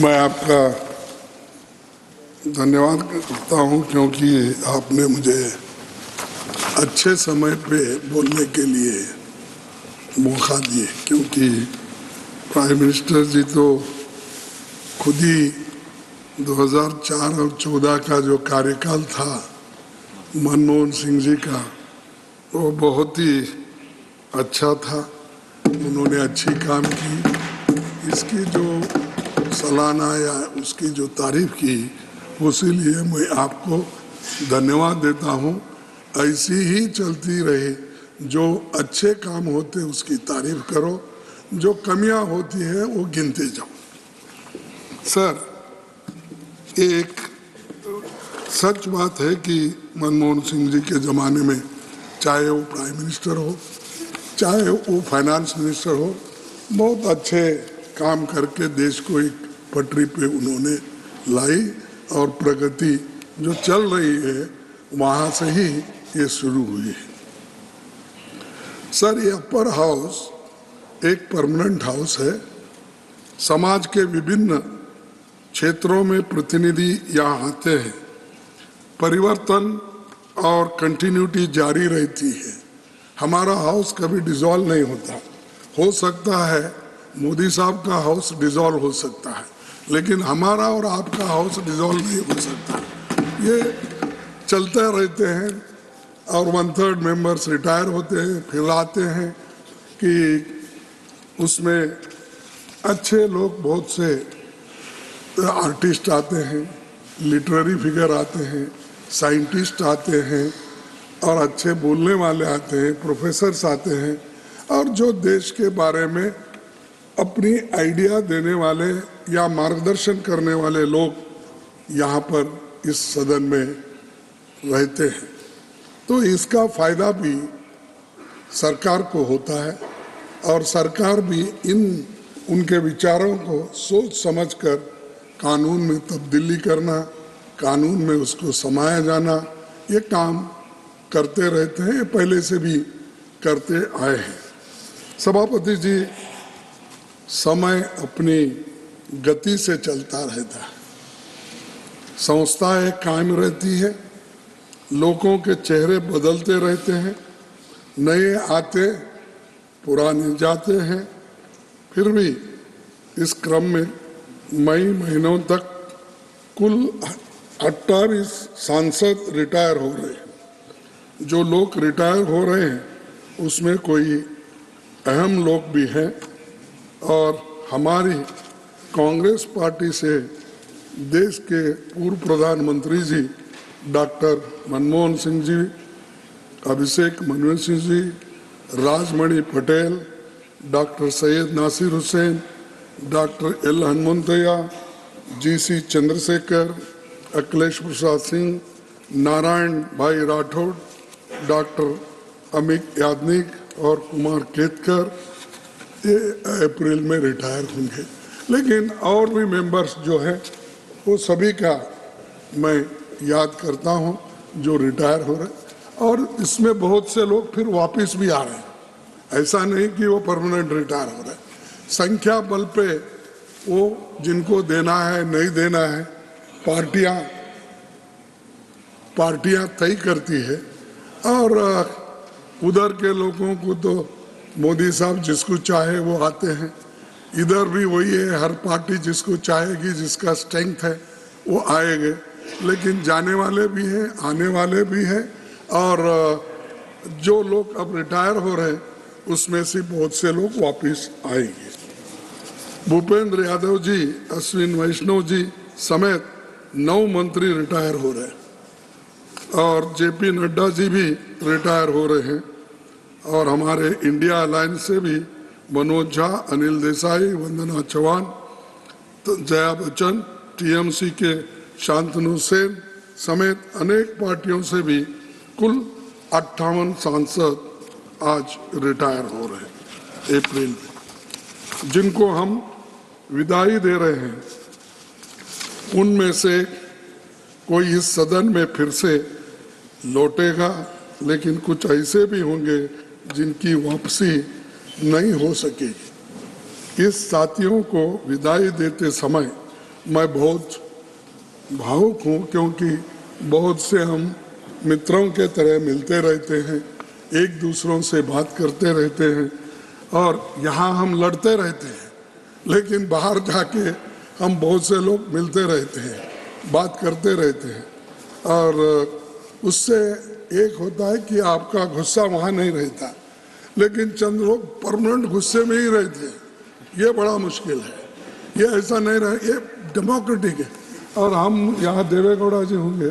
मैं आपका धन्यवाद करता हूं क्योंकि आपने मुझे अच्छे समय पे बोलने के लिए मौका दिए, क्योंकि प्राइम मिनिस्टर जी तो खुद ही 2004 और 14 का जो कार्यकाल था मनमोहन सिंह जी का, वो बहुत ही अच्छा था। उन्होंने अच्छी काम की। इसकी जो सालाना या उसकी जो तारीफ की, उसीलिए मैं आपको धन्यवाद देता हूं। ऐसी ही चलती रहे, जो अच्छे काम होते उसकी तारीफ करो, जो कमियां होती है वो गिनते जाओ। सर, एक सच बात है कि मनमोहन सिंह जी के ज़माने में, चाहे वो प्राइम मिनिस्टर हो, चाहे वो फाइनेंस मिनिस्टर हो, बहुत अच्छे काम करके देश को एक पटरी पे उन्होंने लाई और प्रगति जो चल रही है वहाँ से ही ये शुरू हुई है। सर, ये अपर हाउस एक परमानेंट हाउस है। समाज के विभिन्न क्षेत्रों में प्रतिनिधि यहाँ आते हैं। परिवर्तन और कंटिन्यूटी जारी रहती है। हमारा हाउस कभी डिसॉल्व नहीं होता। हो सकता है मोदी साहब का हाउस डिसॉल्व हो सकता है, लेकिन हमारा और आपका हाउस डिसॉल्व नहीं हो सकता। ये चलते रहते हैं और 1/3 मेंबर्स रिटायर होते हैं, फिर आते हैं कि उसमें अच्छे लोग, बहुत से आर्टिस्ट आते हैं, लिटरेरी फिगर आते हैं, साइंटिस्ट आते हैं और अच्छे बोलने वाले आते हैं, प्रोफेसर्स आते हैं, और जो देश के बारे में अपनी आइडिया देने वाले या मार्गदर्शन करने वाले लोग यहाँ पर इस सदन में रहते हैं। तो इसका फायदा भी सरकार को होता है और सरकार भी उनके विचारों को सोच समझकर कानून में तब्दीली करना, कानून में उसको समाया जाना, ये काम करते रहते हैं। पहले से भी करते आए हैं। सभापति जी, समय अपनी गति से चलता रहता है। संस्थाएं कायम रहती है, लोगों के चेहरे बदलते रहते हैं, नए आते पुराने जाते हैं। फिर भी इस क्रम में मई महीनों तक कुल 28 सांसद रिटायर हो रहे हैं। जो लोग रिटायर हो रहे हैं उसमें कोई अहम लोग भी हैं, और हमारी कांग्रेस पार्टी से देश के पूर्व प्रधानमंत्री ji doctor Manmohan Singh ji, Abhishek Manu Singh ji, Rajmani Patel, doctor Syed Nasir Hussain, doctor L Hanumanthaiah, GC Chandrashekhar, Akhilesh Prasad Singh, Narayan Bhai Rathore, doctor Amit Yagnik और कुमार केतकर ये अप्रैल में रिटायर होंगे। लेकिन और भी मेंबर्स जो हैं वो सभी का मैं याद करता हूं जो रिटायर हो रहे हैं, और इसमें बहुत से लोग फिर वापस भी आ रहे हैं। ऐसा नहीं कि वो परमानेंट रिटायर हो रहे हैं। संख्या बल पे वो जिनको देना है नहीं देना है पार्टियां तय करती है, और उधर के लोगों को तो मोदी साहब जिसको चाहे वो आते हैं। इधर भी वही है, हर पार्टी जिसको चाहेगी, जिसका स्ट्रेंथ है वो आएंगे। लेकिन जाने वाले भी हैं, आने वाले भी हैं, और जो लोग अब रिटायर हो रहे हैं उसमें से बहुत से लोग वापस आएंगे। भूपेंद्र यादव जी, अश्विन वैष्णव जी समेत 9 मंत्री रिटायर हो रहे हैं, और JP नड्डा जी भी रिटायर हो रहे हैं, और हमारे इंडिया अलायंस से भी मनोज झा, अनिल देसाई, वंदना चौहान, जया बच्चन, TMC के शांतनु सेन समेत अनेक पार्टियों से भी कुल 58 सांसद आज रिटायर हो रहे हैं अप्रैल में, जिनको हम विदाई दे रहे हैं। उनमें से कोई इस सदन में फिर से लौटेगा, लेकिन कुछ ऐसे भी होंगे जिनकी वापसी नहीं हो सकेगी। इस साथियों को विदाई देते समय मैं बहुत भावुक हूँ, क्योंकि बहुत से हम मित्रों के तरह मिलते रहते हैं, एक दूसरों से बात करते रहते हैं, और यहाँ हम लड़ते रहते हैं, लेकिन बाहर जाके हम बहुत से लोग मिलते रहते हैं, बात करते रहते हैं, और उससे एक होता है कि आपका गुस्सा वहाँ नहीं रहता, लेकिन चंद लोग परमानेंट गुस्से में ही रहते हैं, ये बड़ा मुश्किल है। ये ऐसा नहीं रहे, ये डेमोक्रेटिक है। और हम यहाँ देवेगौड़ा जी होंगे,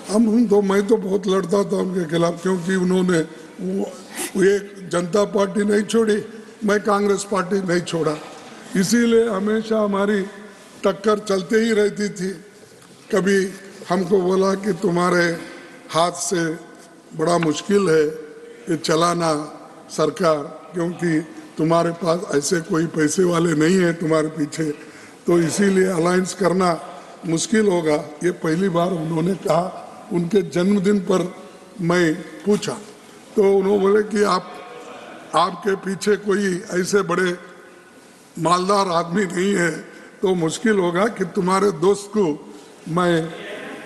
मैं तो बहुत लड़ता था उनके खिलाफ, क्योंकि उन्होंने वो एक जनता पार्टी नहीं छोड़ी, मैं कांग्रेस पार्टी नहीं छोड़ा, इसीलिए हमेशा हमारी टक्कर चलते ही रहती थी। कभी हमको बोला कि तुम्हारे हाथ से बड़ा मुश्किल है ये चलाना सरकार, क्योंकि तुम्हारे पास ऐसे कोई पैसे वाले नहीं है तुम्हारे पीछे, तो इसीलिए अलायंस करना मुश्किल होगा। ये पहली बार उन्होंने कहा, उनके जन्मदिन पर मैं पूछा तो उन्होंने बोले कि आपके पीछे कोई ऐसे बड़े मालदार आदमी नहीं है, तो मुश्किल होगा कि तुम्हारे दोस्त को मैं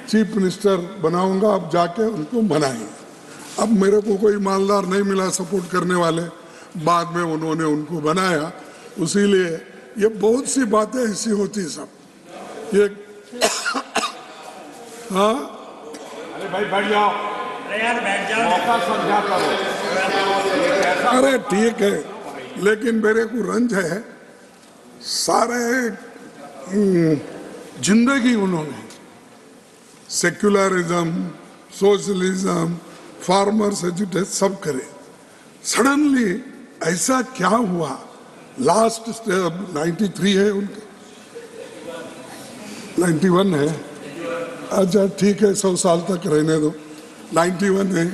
चीफ मिनिस्टर बनाऊंगा, आप जाके उनको बनाएंगे। अब मेरे को कोई मालदार नहीं मिला सपोर्ट करने वाले, बाद में उन्होंने उनको बनाया। इसीलिए ये बहुत सी बातें ऐसी होती सब ये हाँ, अरे भाई बैठ जाओ, अरे यार बैठ जाओ, मौका समझा करो। अरे ठीक है, लेकिन मेरे को रंज है, सारे जिंदगी उन्होंने सेक्युलरिज्म, सोशलिज्म, फार्मर्स एजुटेशन सब करे। सडनली ऐसा क्या हुआ? लास्ट 93 है उनके, 91 है, अच्छा ठीक है 100 साल तक रहने दो, 91 है।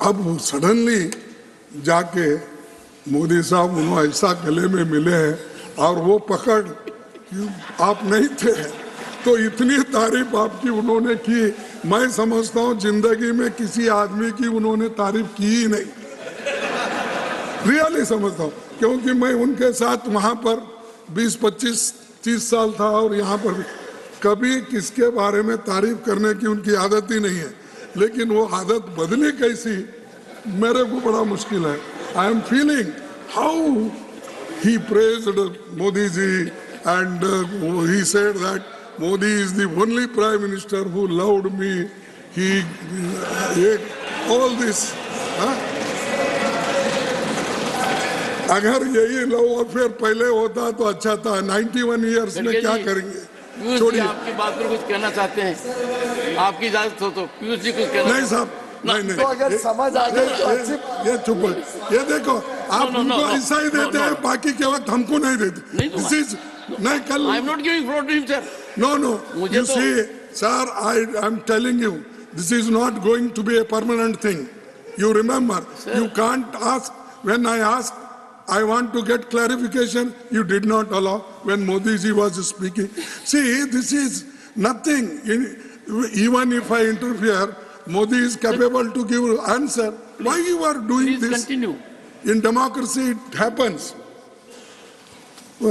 अब सडनली जाके मोदी साहब उन्होंने ऐसा गले में मिले हैं, और वो पकड़ आप नहीं थे, तो इतनी तारीफ आपकी उन्होंने की, मैं समझता हूँ जिंदगी में किसी आदमी की उन्होंने तारीफ की ही नहीं, रियली समझता हूँ, क्योंकि मैं उनके साथ वहाँ पर 20, 25, 30 साल था, और यहाँ पर कभी किसके बारे में तारीफ करने की उनकी आदत ही नहीं है, लेकिन वो आदत बदली कैसी मेरे को बड़ा मुश्किल है। I am feeling how he praised Modi ji, and he said that Modi is the only prime minister who loved me. He all this. अगर यही लव अफेयर पहले होता तो अच्छा था। 91 इयर्स में क्या करेंगे? छोड़िए, आपकी बात पर कुछ कहना चाहते हैं, आपकी इजाजत हो तो पीयूष जी कुछ कहना। नहीं साहब, नहीं तो अगर समझ आ जाए ये चुप, ये देखो आप उनको ऐसा ही देते हैं, बाकी के वक्त हमको नहीं देते। दिस इज नहीं, कल I am not giving floor to him sir. No, you see, sir, I am telling you, this is not going to be a permanent thing. You remember, sir, you can't ask. When I asked, I want to get clarification, you did not allow when Modi ji was speaking. See, this is nothing. Even if I interfere, Modi is capable to give answer. Why you are doing Please this? continue. In democracy, it happens.